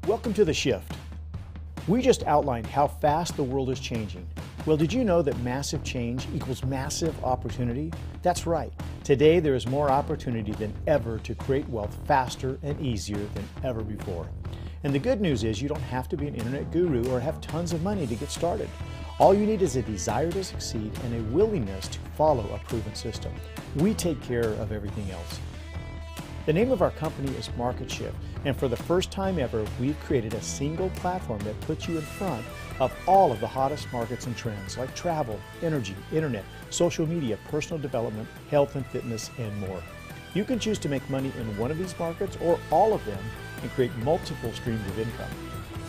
Welcome to The Shift. We just outlined how fast the world is changing. Well, did you know that massive change equals massive opportunity? That's right. Today there is more opportunity than ever to create wealth faster and easier than ever before. And the good news is you don't have to be an internet guru or have tons of money to get started. All you need is a desire to succeed and a willingness to follow a proven system. We take care of everything else. The name of our company is MarketShift, and for the first time ever, we've created a single platform that puts you in front of all of the hottest markets and trends like travel, energy, internet, social media, personal development, health and fitness, and more. You can choose to make money in one of these markets or all of them and create multiple streams of income.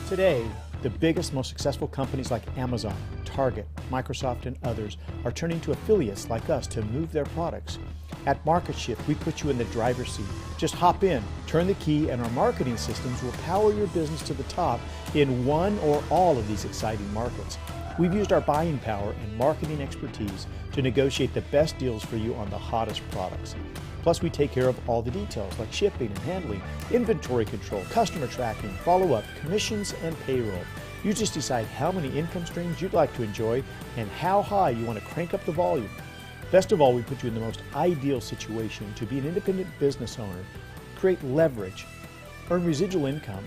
Today, the biggest, most successful companies like Amazon, Target, Microsoft, and others are turning to affiliates like us to move their products. At MarketShift, we put you in the driver's seat. Just hop in, turn the key, and our marketing systems will power your business to the top in one or all of these exciting markets. We've used our buying power and marketing expertise to negotiate the best deals for you on the hottest products. Plus, we take care of all the details like shipping and handling, inventory control, customer tracking, follow-up, commissions, and payroll. You just decide how many income streams you'd like to enjoy and how high you want to crank up the volume. Best of all, we put you in the most ideal situation to be an independent business owner, create leverage, earn residual income,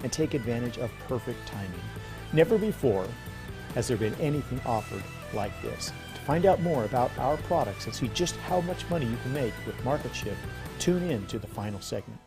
and take advantage of perfect timing. Never before has there been anything offered like this. To find out more about our products and see just how much money you can make with MarketShift, tune in to the final segment.